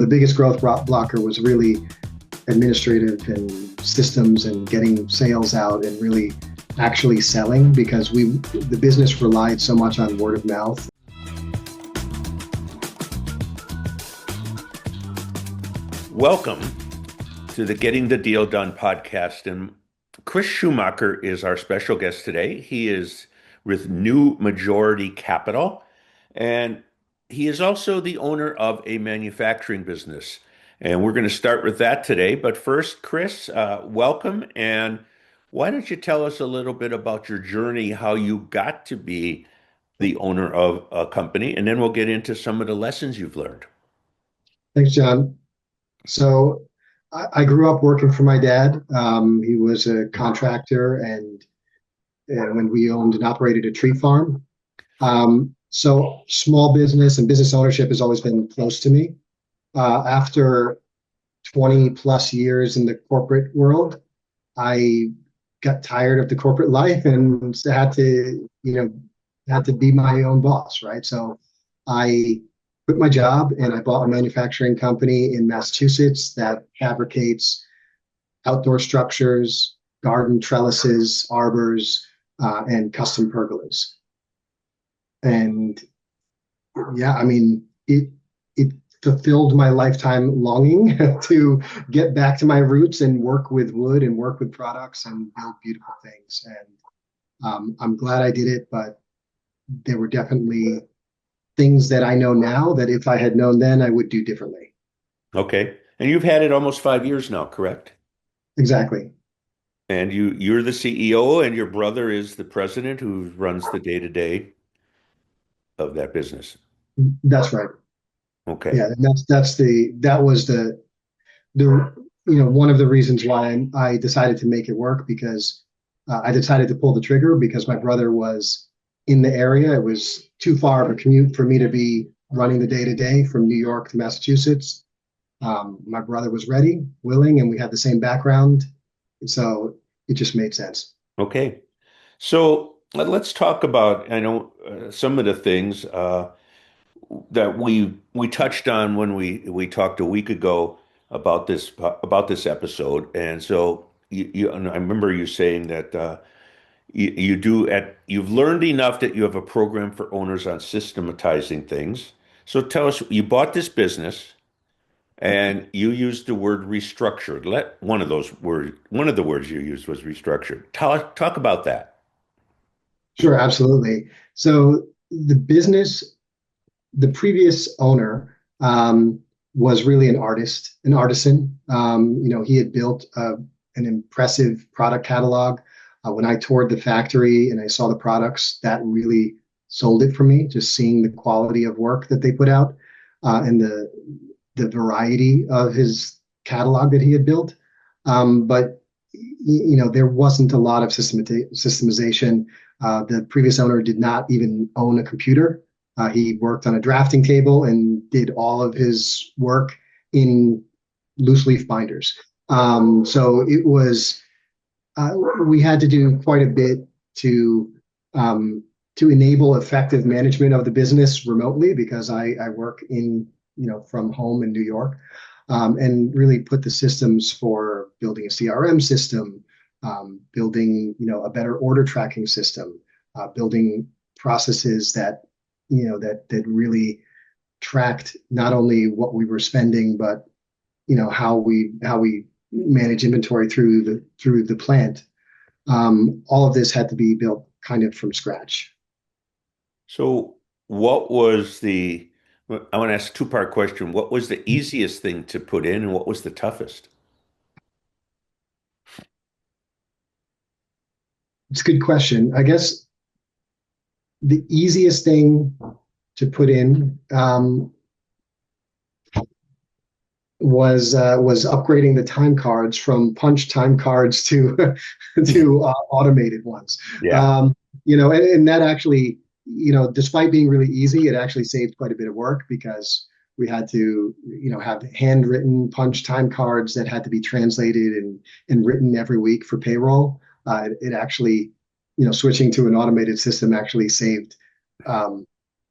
The biggest growth blocker was really administrative and systems and getting sales out and really actually selling, because the business relied so much on word of mouth. Welcome to the Getting the Deal Done podcast. And Kris Schumacher is our special guest today. He is with New Majority Capital, and he is also the owner of a manufacturing business. And we're going to start with that today. But first, Kris, welcome. And why don't you tell us a little bit about your journey, how you got to be the owner of a company, and then we'll get into some of the lessons you've learned. Thanks, John. So I grew up working for my dad. He was a contractor, and when we owned and operated a tree farm. So small business and business ownership has always been close to me. After 20 plus years in the corporate world, I got tired of the corporate life and had to be my own boss, right? So I quit my job and I bought a manufacturing company in Massachusetts that fabricates outdoor structures, garden trellises, arbors, and custom pergolas. And yeah, I mean, it fulfilled my lifetime longing to get back to my roots and work with wood and work with products and build beautiful things. And I'm glad I did it, but there were definitely things that I know now that if I had known then, I would do differently. Okay. And you've had it almost 5 years now, correct? Exactly. And you're the CEO, and your brother is the president who runs the day-to-day of that business. That's right. Okay. Yeah, and that was the one of the reasons why I decided to make it work, because I decided to pull the trigger because my brother was in the area. It was too far of a commute for me to be running the day to day from New York to Massachusetts. My brother was ready, willing, and we had the same background, so it just made sense. Okay. So let's talk about, I know some of the things that we touched on when we talked a week ago about this episode. And so and I remember you saying that you've learned enough that you have a program for owners on systematizing things. So tell us, you bought this business and you used the word restructured. One of the words you used was restructured. Talk about that. Sure, absolutely. So the previous owner was really an artist, an artisan. He had built an impressive product catalog. When I toured the factory and I saw the products, that really sold it for me. Just seeing the quality of work that they put out, and the variety of his catalog that he had built. But there wasn't a lot of systemization. The previous owner did not even own a computer. He worked on a drafting table and did all of his work in loose leaf binders. So it was we had to do quite a bit to enable effective management of the business remotely, because I work from home in New York, and really put the systems for building a CRM system, building a better order tracking system, building processes that that really tracked not only what we were spending, but how we manage inventory through the plant. All of this had to be built kind of from scratch. So what was the, I want to ask a two-part question. What was the easiest thing to put in and what was the toughest? It's a good question. I guess the easiest thing to put in was upgrading the time cards from punch time cards to to automated ones. Yeah. And that actually, despite being really easy, it actually saved quite a bit of work, because we had to, have handwritten punch time cards that had to be translated and written every week for payroll. It actually, switching to an automated system actually saved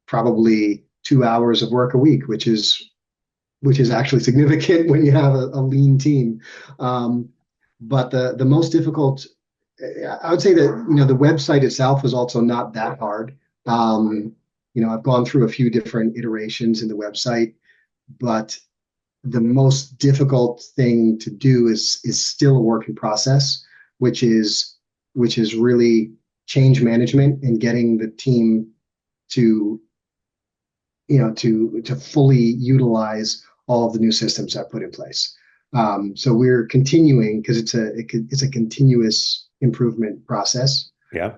probably 2 hours of work a week, which is which is actually significant when you have a lean team. Um, but the most difficult, I would say that the website itself was also not that hard. I've gone through a few different iterations in the website, but the most difficult thing to do is still a work in process, which is really change management and getting the team to to fully utilize all of the new systems I've put in place. So we're continuing because it's a continuous improvement process. Yeah.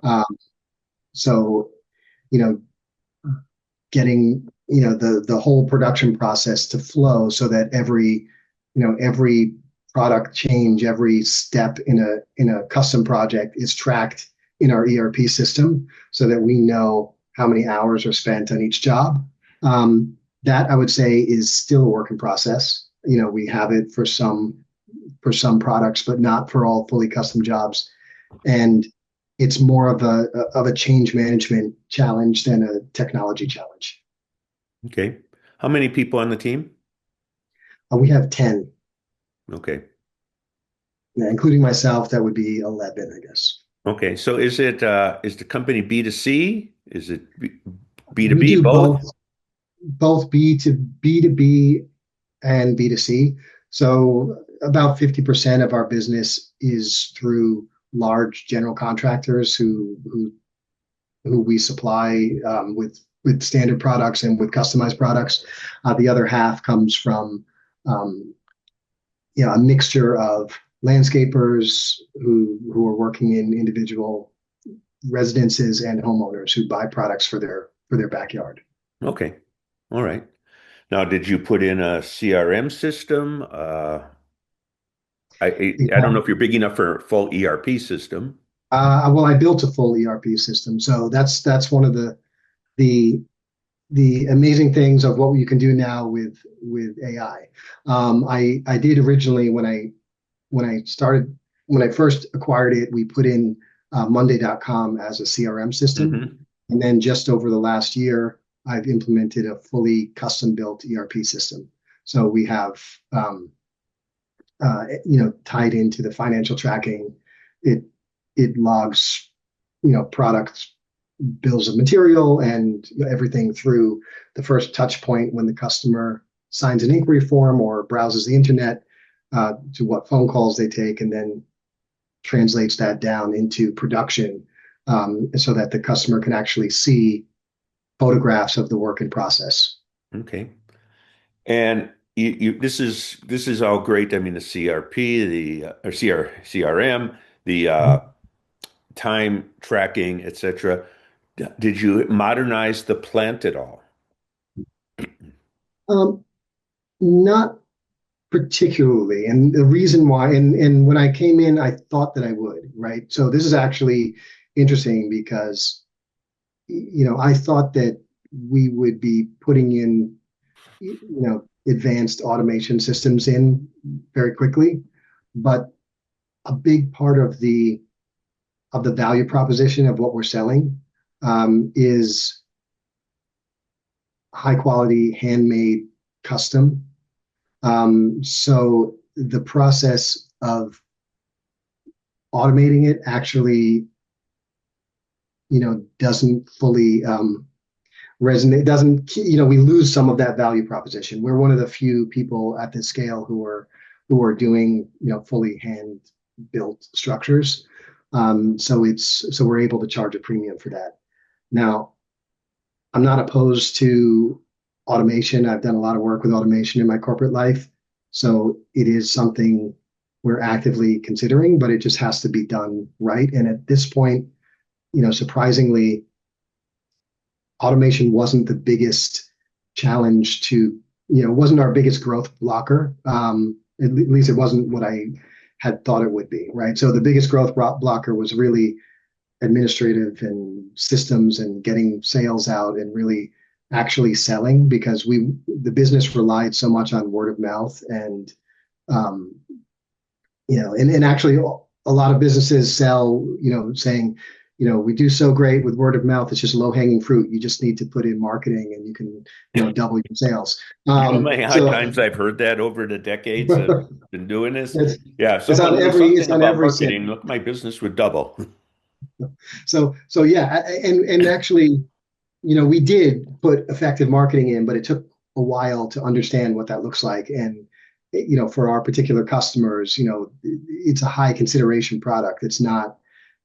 So you know getting the whole production process to flow so that every product change, every step in a custom project is tracked in our ERP system so that we know how many hours are spent on each job. That I would say is still a work in process. We have it for some products, but not for all fully custom jobs. And it's more of a change management challenge than a technology challenge. Okay. How many people on the team? We have 10, Okay. yeah, including myself. That would be 11, I guess. Okay. So is the company B2C? Is it We B2B, do both? both B2B and B2C. So about 50% of our business is through large general contractors who we supply with standard products and with customized products. The other half comes from um, a mixture of landscapers who are working in individual residences and homeowners who buy products for their backyard. Okay. All right. Now, did you put in a CRM system? I don't know if you're big enough for a full ERP system. Well, I built a full ERP system, so that's one of the the amazing things of what you can do now with AI. I did originally when I started when I first acquired it, we put in Monday.com as a CRM system, Hmm. and then just over the last year, I've implemented a fully custom built ERP system. So we have tied into the financial tracking. It it logs products, bills of material, and everything through the first touch point when the customer signs an inquiry form or browses the internet to what phone calls they take, and then translates that down into production so that the customer can actually see photographs of the work in process. Okay. And this is all great. I mean, the CRP, or CRM, the time tracking, etc. Did you modernize the plant at all? Um, Not particularly, and the reason why, and when I came in, I thought that I would, right? So this is actually interesting because I thought that we would be putting in advanced automation systems in very quickly, but a big part of the value proposition of what we're selling is high quality, handmade, custom. So the process of automating it actually, doesn't fully resonate. Doesn't, we lose some of that value proposition. We're one of the few people at this scale who are doing, fully hand built structures. So we're able to charge a premium for that. Now, I'm not opposed to automation. I've done a lot of work with automation in my corporate life. So it is something we're actively considering, but it just has to be done right. And at this point, surprisingly, automation wasn't the biggest challenge wasn't our biggest growth blocker. At least it wasn't what I had thought it would be, right? So the biggest growth blocker was really administrative and systems and getting sales out and really actually selling because the business relied so much on word of mouth and and actually a lot of businesses sell saying we do so great with word of mouth. It's just low hanging fruit. You just need to put in marketing and you can, double your sales. You know how many So times I've heard that over the decades I've been doing this? it's, Yeah, if it's someone on knew every, something it's on about every marketing, sale. look, my business would double. So yeah, and actually, we did put effective marketing in, but it took a while to understand what that looks like. And, for our particular customers, it's a high consideration product. It's not,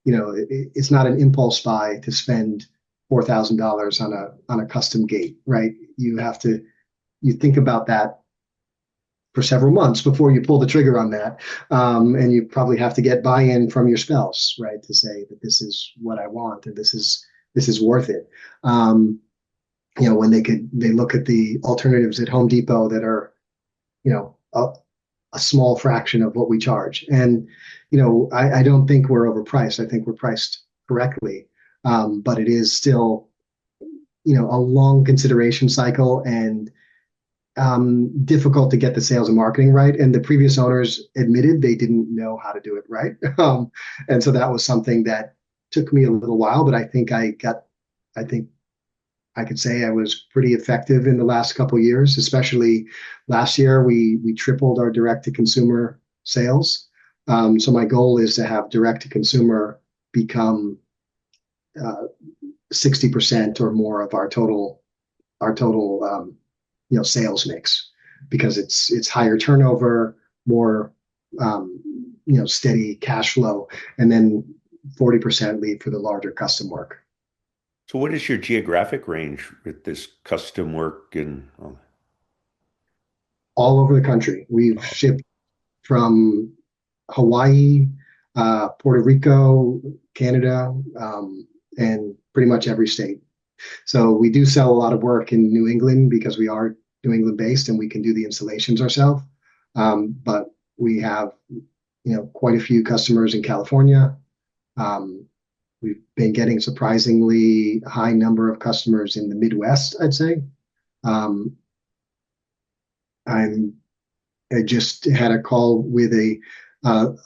it's not an impulse buy to spend $4,000 on a custom gate, right? You think about that for several months before you pull the trigger on that. And you probably have to get buy-in from your spouse, right, to say that this is what I want and this is worth it. When they look at the alternatives at Home Depot that are, you know, a, a small fraction of what we charge. And, I don't think we're overpriced. I think we're priced correctly. But it is still, a long consideration cycle and difficult to get the sales and marketing right. And the previous owners admitted they didn't know how to do it right. And so that was something that took me a little while, but I think I could say I was pretty effective in the last couple of years, especially last year. We tripled our direct to consumer sales. So my goal is to have direct to consumer become 60% or more of our total sales mix, because it's higher turnover, more steady cash flow, and then 40% leave for the larger custom work. So what is your geographic range with this custom work and all All over the country. We've that? shipped from Hawaii, Puerto Rico, Canada, and pretty much every state. So we do sell a lot of work in New England because we are New England based and we can do the installations ourselves. But we have, quite a few customers in California. Um, we've been getting surprisingly high number of customers in the Midwest, I'd say. Um, I'm I just had a call with a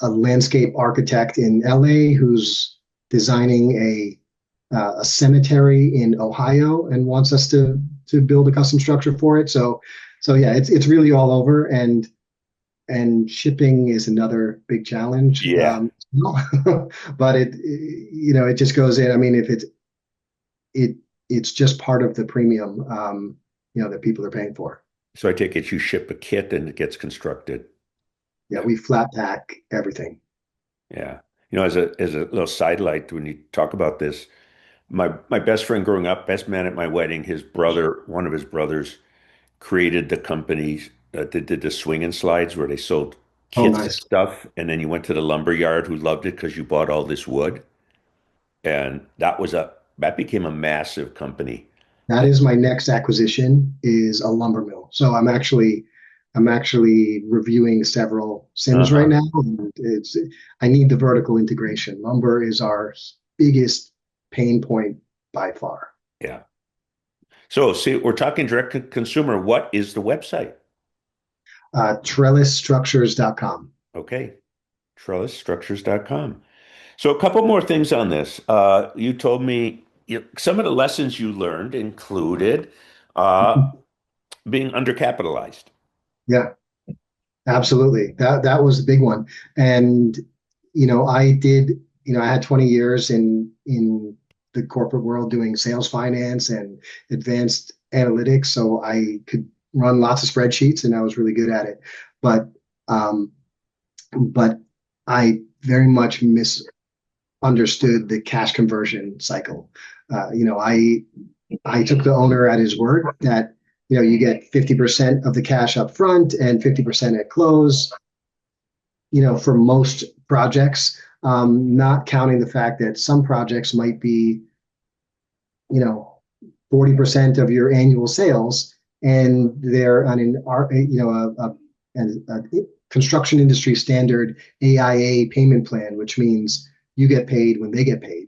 landscape architect in LA who's designing a cemetery in Ohio and wants us to build a custom structure for it. So yeah, it's really all over, and shipping is another big challenge. Yeah. But it just goes in. I mean, if it it's just part of the premium, that people are paying for. So I take it you ship a kit and it gets constructed. Yeah, we flat pack everything. Yeah. As a little sidelight, when you talk about this, my best friend growing up, best man at my wedding, one of his brothers created the company that did the swing and slides where they sold Oh, kits and nice. stuff. And then you went to the lumber yard who loved it because you bought all this wood. And that became a massive company. That is my next acquisition, is a lumber mill. So I'm actually reviewing several sims right Uh-huh. now. And I need the vertical integration. Lumber is our biggest pain point by far. Yeah. So see, we're talking direct to consumer. What is the website? Trellisstructures.com. Okay. Trellisstructures.com. So a couple more things on this. You told me some of the lessons you learned included uh, being undercapitalized. Yeah, absolutely. That was the big one. And I had 20 years in the corporate world doing sales finance and advanced analytics, so I could run lots of spreadsheets and I was really good at it. But um, but I very much misunderstood the cash conversion cycle. I took the owner at his word that you get 50% of the cash up front and 50% at close, for most projects, not counting the fact that some projects might be, you know, 40% of your annual sales, and they're on a construction industry standard AIA payment plan, which means you get paid when they get paid,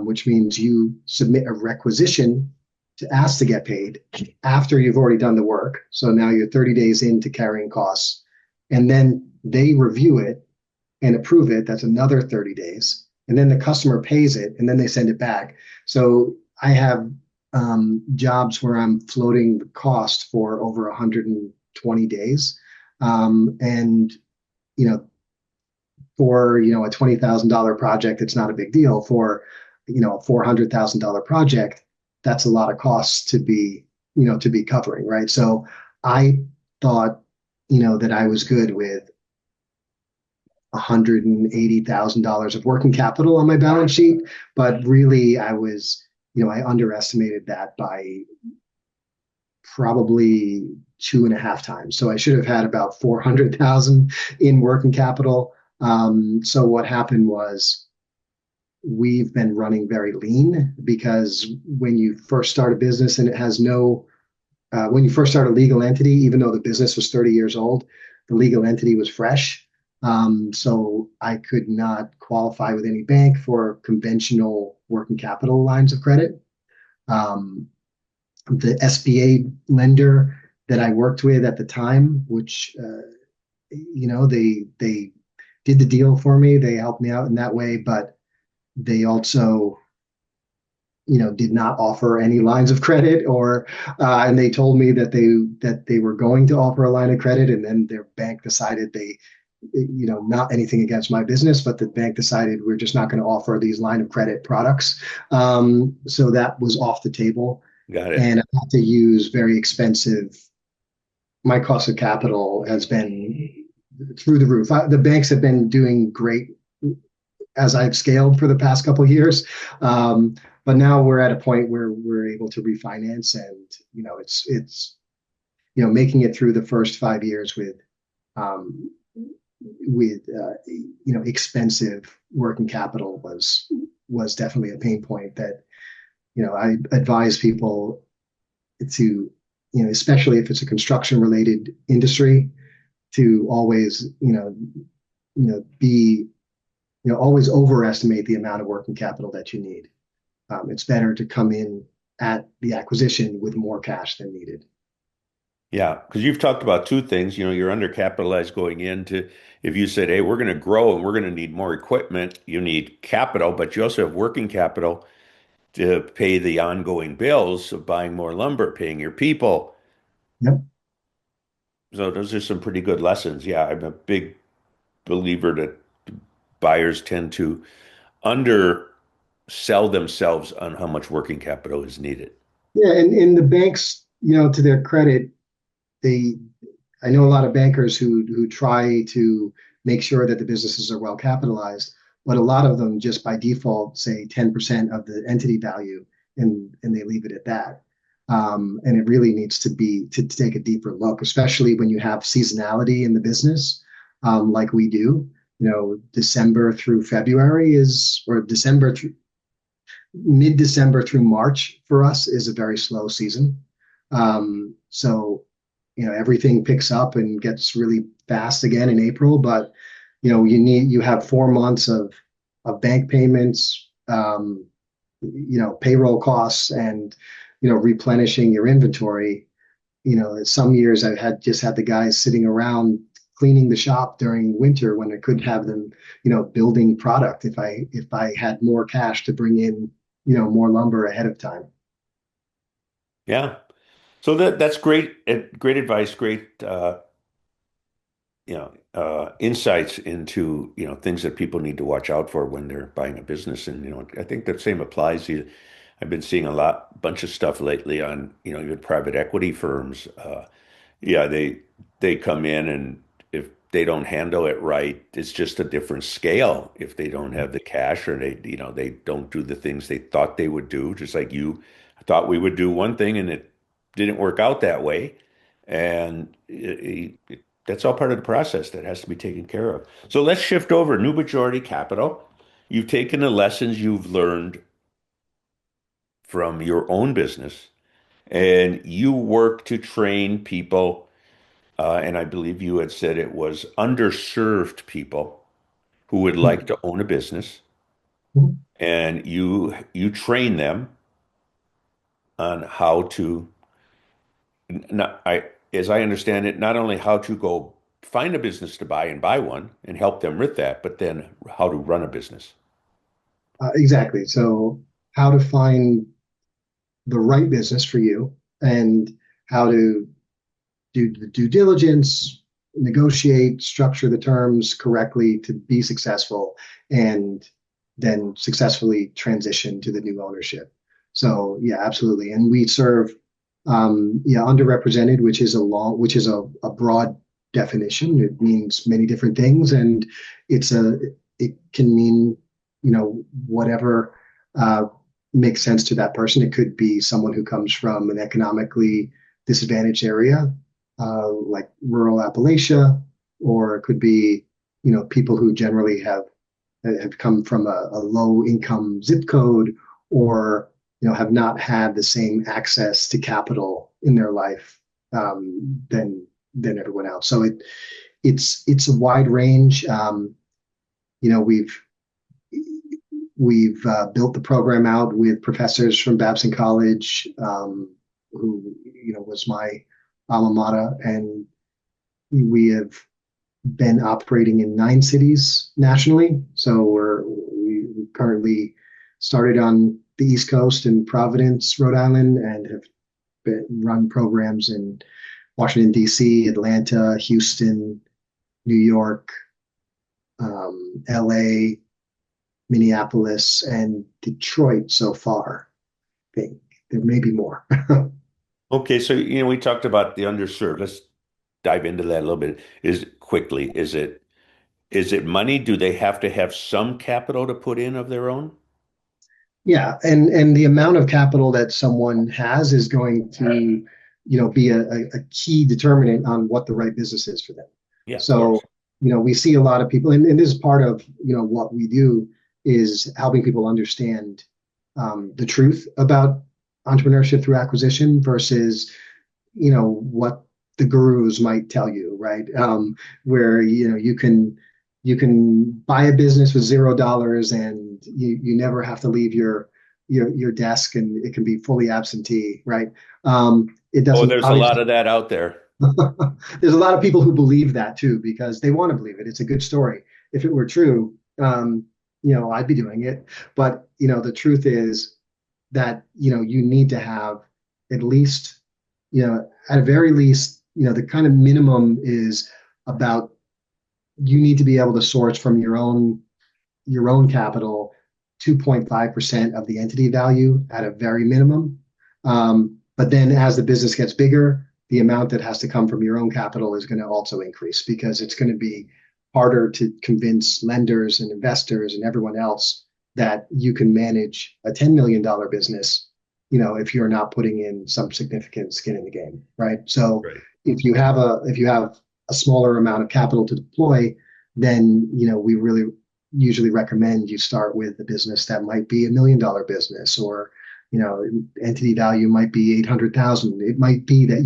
which means you submit a requisition to ask to get paid after you've already done the work. So now you're 30 days into carrying costs, and then they review it and approve it. That's another 30 days. and then the customer pays it, and then they send it back. So I have jobs where I'm floating the cost for over 120 days. And you know, for a $20,000 project, it's not a big deal. For a $400,000 project, that's a lot of costs to be covering, right? So I thought that I was good with $180,000 of working capital on my balance sheet, but really I underestimated that by probably two and a half times. So I should have had about 400,000 in working capital. So what happened was we've been running very lean because when you first start a business and it has no, when you first start a legal entity, even though the business was 30 years old, the legal entity was fresh. So I could not qualify with any bank for conventional working capital lines of credit. Um, the SBA lender that I worked with at the time, which they did the deal for me. They helped me out in that way, but they also did not offer any lines of credit, or and they told me that they were going to offer a line of credit, and then their bank decided not anything against my business, but the bank decided we're just not going to offer these line of credit products. So that was off the table, Got it. and I had to use very expensive. My cost of capital has been through the roof. The banks have been doing great as I've scaled for the past couple of years. But now we're at a point where we're able to refinance, and it's making it through the first 5 years um, with expensive working capital was definitely a pain point that I advise people to especially if it's a construction related industry, to always be always overestimate the amount of working capital that you need. It's better to come in at the acquisition with more cash than needed. Yeah, because you've talked about two things. You're undercapitalized going into, if you said, hey, we're going to grow and we're going to need more equipment, you need capital, but you also have working capital to pay the ongoing bills of buying more lumber, paying your people. Yep. So those are some pretty good lessons. Yeah, I'm a big believer that buyers tend to undersell themselves on how much working capital is needed. Yeah, and the banks, to their credit, they I know a lot of bankers who try to make sure that the businesses are well capitalized, but a lot of them just by default say 10% of the entity value, and they leave it at that. And it really needs to take a deeper look, especially when you have seasonality in the business, like we do. December through February is, or December through mid-December through March for us is a very slow season. So everything picks up and gets really fast again in April, but you have 4 months of bank payments, payroll costs, and replenishing your inventory. Some years I've had the guys sitting around cleaning the shop during winter when I could have them building product if I had more cash to bring in more lumber ahead of time. Yeah. So that's great, great advice, great insights into, things that people need to watch out for when they're buying a business. And, I think the same applies. I've been seeing bunch of stuff lately on, even private equity firms. Yeah, they come in, and if they don't handle it right, it's just a different scale. If they don't have the cash, or they don't do the things they thought they would do, just like you thought we would do one thing and it didn't work out that way. And that's all part of the process that has to be taken care of. So let's shift over. New Majority Capital. You've taken the lessons you've learned from your own business, and you work to train people. And I believe you had said it was underserved people who would like to own a business, and you train them on how to, not, as I understand it, not only how to go find a business to buy and buy one and help them with that, but then how to run a business. Exactly. So how to find the right business for you and how to do the due diligence, negotiate, structure the terms correctly to be successful, and then successfully transition to the new ownership. So yeah, absolutely. And we serve yeah, underrepresented, which is a broad definition. It means many different things, and it can mean, whatever uh, makes sense to that person. It could be someone who comes from an economically disadvantaged area, like rural Appalachia, or it could be, people who generally have come from a low income zip code, or have not had the same access to capital in their life than everyone else. So it's a wide range. You know, we've built the program out with professors from Babson College, who was my alma mater, and we have been operating in 9 cities nationally. So we currently started on the East Coast in Providence, Rhode Island, and have run programs in Washington, D.C., Atlanta, Houston, New York, LA, Minneapolis, and Detroit so far. I think there may be more. Okay, so we talked about the underserved. Let's dive into that a little bit. Is it money? Do they have to have some capital to put in of their own? Yeah, and the amount of capital that someone has is going to, be a key determinant on what the right business is for them. Yeah, of So, course. we see a lot of people, and this is part of, what we do is helping people understand the truth about entrepreneurship through acquisition versus, what the gurus might tell you, right? Where, you can buy a business with $0 and you never have to leave your desk and it can be fully absentee, right? It Oh, doesn't there's a lot obviously. of that out there. There's a lot of people who believe that too because they want to believe it. It's a good story. If it were true, I'd be doing it. But the truth is that you need to have at least, at a very least, the kind of minimum is about, you need to be able to source from your own capital 2.5% of the entity value at a very minimum. But then as the business gets bigger, the amount that has to come from your own capital is going to also increase because it's going to be harder to convince lenders and investors and everyone else that you can manage a $10 million business, if you're not putting in some significant skin in the game, right? So Right. if you have a smaller amount of capital to deploy, then we really usually recommend you start with a business that might be $1 million business, or entity value might be 800,000. It might be that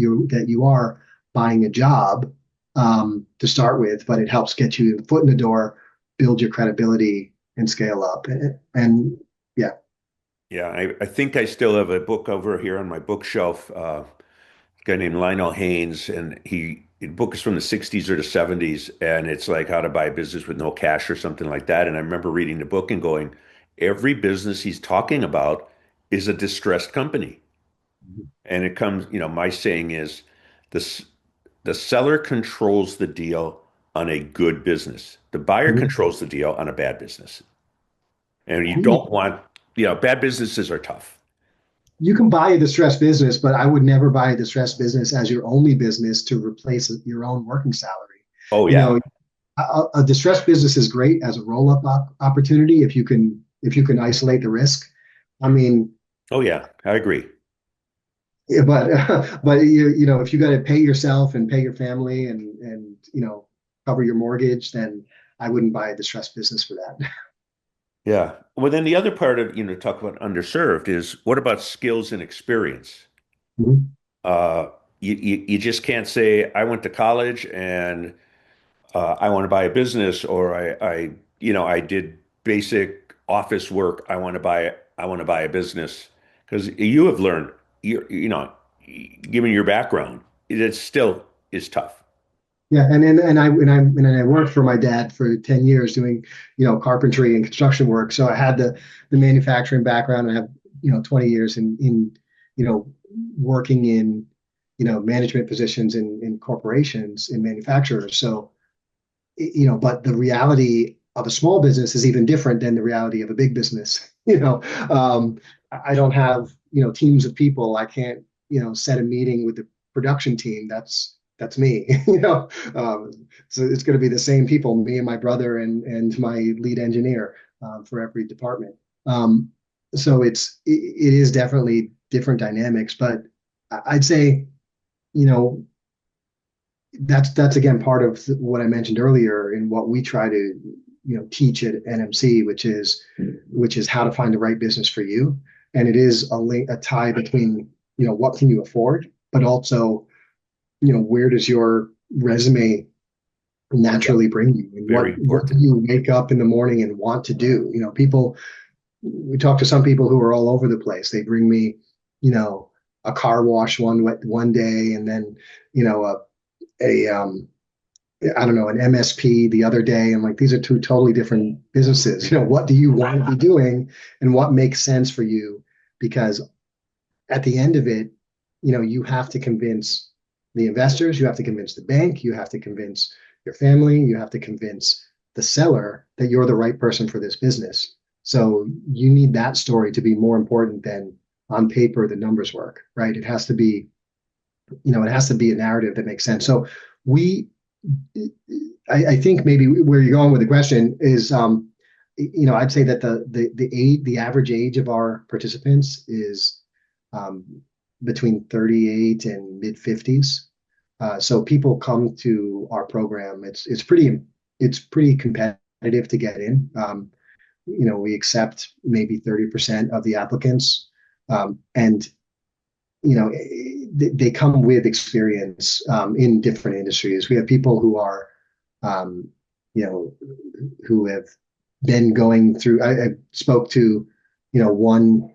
you are buying a job to start with, but it helps get you a foot in the door, build your credibility, and scale up. And yeah. Yeah, I think I still have a book over here on my bookshelf. A guy named Lionel Haynes, and the book is from the 60s or the 70s, and it's like how to buy a business with no cash or something like that. And I remember reading the book and going, every business he's talking about is a distressed company. And it comes, my saying is this the seller controls the deal on a good business. The buyer Mhm. controls the deal on a bad business. And you don't want, bad businesses are tough. You can buy a distressed business, but I would never buy a distressed business as your only business to replace your own working salary. Oh You yeah. know, a distressed business is great as a roll-up opportunity if you can isolate the risk. I mean, Oh yeah. I agree. yeah, but if you got to pay yourself and pay your family and cover your mortgage, then I wouldn't buy a distressed business for that. Yeah. Well, then the other part of, talk about underserved is what about skills and experience? Mhm. Uh, you just can't say, I went to college and I want to buy a business, or I did basic office work. I want to buy a business because you have learned, given your background, it still is tough. Yeah, and I worked for my dad for 10 years doing, carpentry and construction work. So I had the manufacturing background. I have, 20 years in, you know, working in, management positions in corporations in manufacturers. So, but the reality of a small business is even different than the reality of a big business. I don't have, teams of people. I can't, set a meeting with the production team. That's me. So it's going to be the same people, me and my brother and my lead engineer for every department. Um, so it is definitely different dynamics, but I'd say, you know, that's again part of what I mentioned earlier in what we try to teach at NMC, which is how to find the right business for you, and it is a tie between what can you afford, but also where does your resume Yeah, naturally bring you, and very what do important. you wake up in the morning and want to do. People, we talk to some people who are all over the place. They bring me a car wash one day, and then a I don't know, an MSP the other day. I'm like, these are two totally different businesses. What do you want to be doing and what makes sense for you? Because at the end of it, you have to convince the investors, you have to convince the bank, you have to convince your family, you have to convince the seller that you're the right person for this business. So you need that story to be more important than on paper the numbers work, right? It has to be a narrative that makes sense. So we I think maybe where you're going with the question is, I'd say that the average age of our participants is um, between 38 and mid 50s. So people come to our program. It's pretty competitive to get in. We accept maybe 30% of the applicants, and they come with experience in different industries. We have people who are, um, you know, who have been going through. I spoke to, one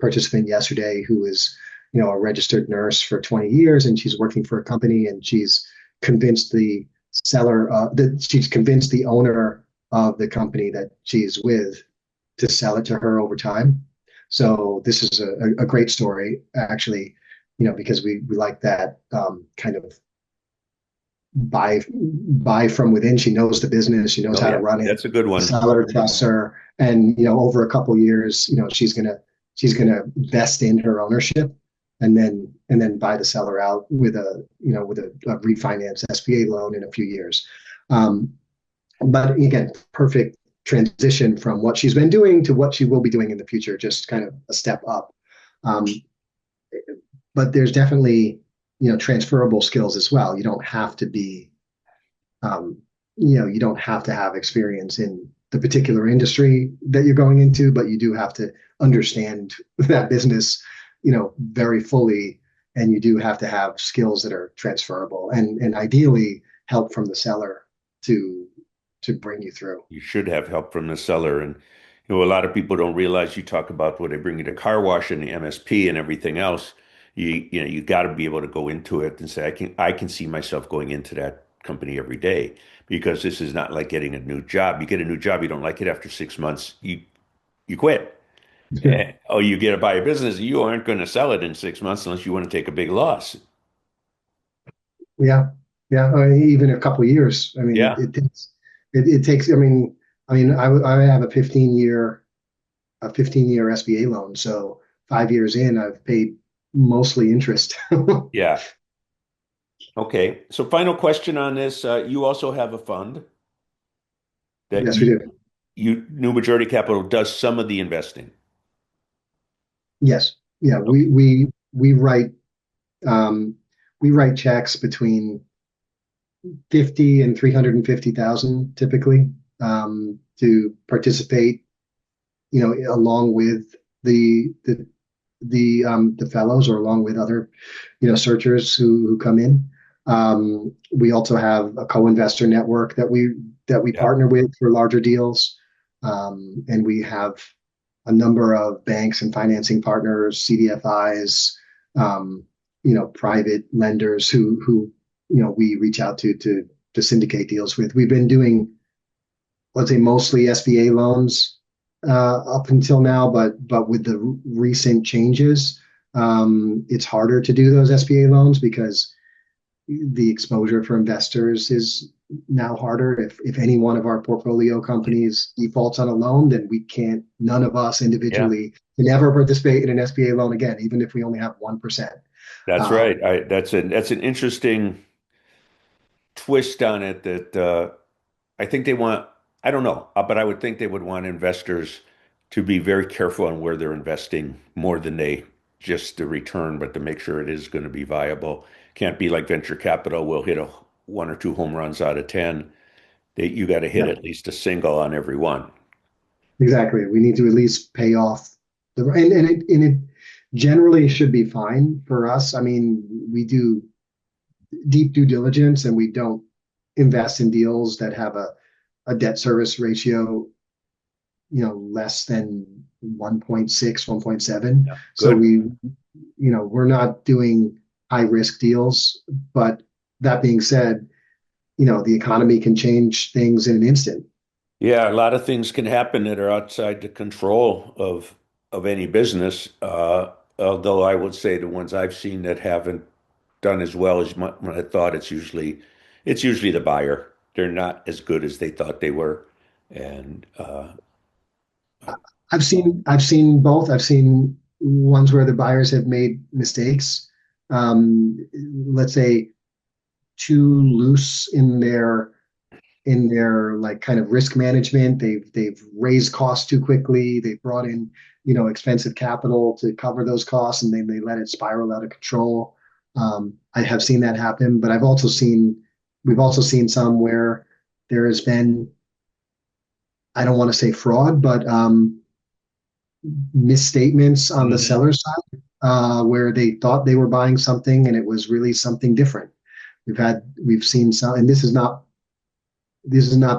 participant yesterday who is, a registered nurse for 20 years, and she's working for a company, and she's convinced the seller that she's convinced the owner of the company that she's with to sell it to her over time. So this is a great story, actually, because we like that kind of buy from within. She knows the business, she knows Oh how to yeah, run it. that's a good The one. seller trusts her, and over a couple of years, she's gonna vest in her ownership, and then buy the seller out with a refinance SBA loan in a few years. Um, but again, perfect transition from what she's been doing to what she will be doing in the future, just kind of a step up. Um, but there's definitely, transferable skills as well. You don't have to be, um, you don't have to have experience in the particular industry that you're going into, but you do have to understand that business, very fully. And you do have to have skills that are transferable, and ideally help from the seller to to bring you through. You should have help from the seller. And a lot of people don't realize you talk about what they bring you to car wash and the MSP and everything else. You got to be able to go into it and say, I can see myself going into that company every day because this is not like getting a new job. You get a new job, you don't like it after 6 months, you quit. Oh, you get to buy a business, you aren't going to sell it in 6 months unless you want to take a big loss. Yeah, yeah. Even a couple of years. I mean, Yeah. it takes. I have a 15-year SBA loan. So 5 years in, I've paid mostly interest. Yeah. Okay. So final question on this. You also have a fund that Yes, we do. New Majority Capital does some of the investing. Yes, yeah. Okay. Um, we write checks between 50 and 350,000 typically, to participate. Along with the fellows, or along with other searchers who come in. We also have a co-investor network that we Yeah. partner with for larger deals, and we have a number of banks and financing partners, CDFIs, private lenders who we reach out to syndicate deals with. We've been doing, let's say, mostly SBA loans up until now, but with the recent changes, it's harder to do those SBA loans because the exposure for investors is now harder. If any one of our portfolio companies defaults on a loan, then we can't, none of us Yeah, individually can ever participate in an SBA loan again, even if we only have 1%. that's Um, right. That's an interesting twist on it that I think they want, I don't know, but I would think they would want investors to be very careful on where they're investing more than they just the return, but to make sure it is going to be viable. Can't be like venture capital will hit a one or two home runs out of 10. You got to hit yeah, at least a single on every one. exactly. We need to at least pay off and it generally should be fine for us. I mean, we do deep due diligence and we don't invest in deals that have a debt service ratio, less than 1.6, 1.7. Yeah. So Good. we're not doing high risk deals. But that being said, the economy can change things in an instant. Yeah, a lot of things can happen that are outside the control of any business. Although I would say the ones I've seen that haven't done as well as I thought, it's usually the buyer. They're not as good as they thought they were, and I've seen both. I've seen ones where the buyers have made mistakes. Um, let's say too loose in their like kind of risk management. They've raised costs too quickly. They brought in, expensive capital to cover those costs, and then they let it spiral out of control. I have seen that happen, but we've also seen some where there has been, I don't want to say fraud, but misstatements on the Mhm. seller side, where they thought they were buying something and it was really something different. We've seen some, and this is not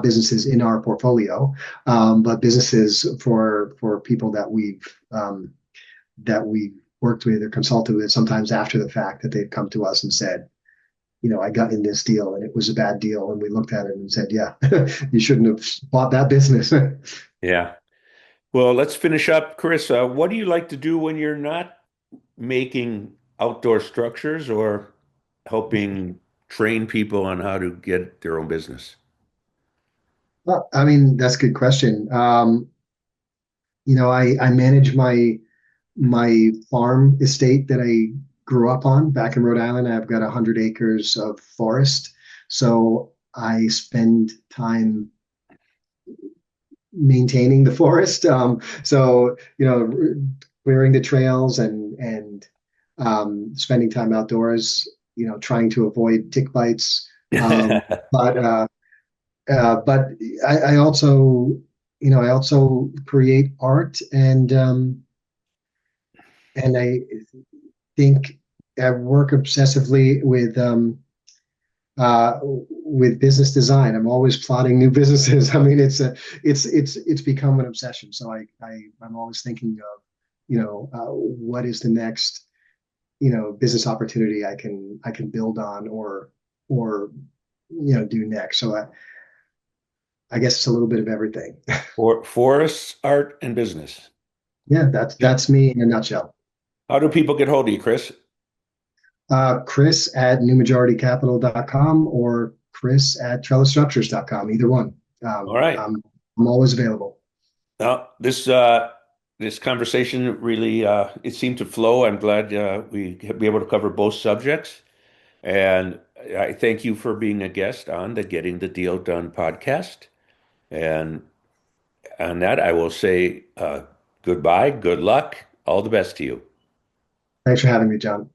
businesses in our portfolio, but businesses for people that we've worked with or consulted with sometimes after the fact, that they've come to us and said, I got in this deal and it was a bad deal. And we looked at it and said, yeah, you shouldn't have bought that business. Yeah. Well, let's finish up, Chris. What do you like to do when you're not making outdoor structures or helping train people on how to get their own business? Well, I mean, that's a good question. I manage my farm estate that I grew up on back in Rhode Island. I've got 100 acres of forest. So I spend time maintaining the forest. So, clearing the trails and spending time outdoors, trying to avoid tick bites. But but I also create art, and I think I work obsessively with business design. I'm always plotting new businesses. I mean, it's become an obsession. So I'm always thinking of, what is the next, business opportunity I can build on or do next. So I guess it's a little bit of everything. Forests, art, and business. Yeah, that's Yeah. that's me in a nutshell. How do people get hold of you, Chris? Chris at newmajoritycapital.com or Chris at trellisstructures.com, either one. All right. I'm always available. This conversation really it seemed to flow. I'm glad we could be able to cover both subjects, and I thank you for being a guest on the Getting the Deal Done podcast. And on that, I will say goodbye, good luck, all the best to you. Thanks for having me, John.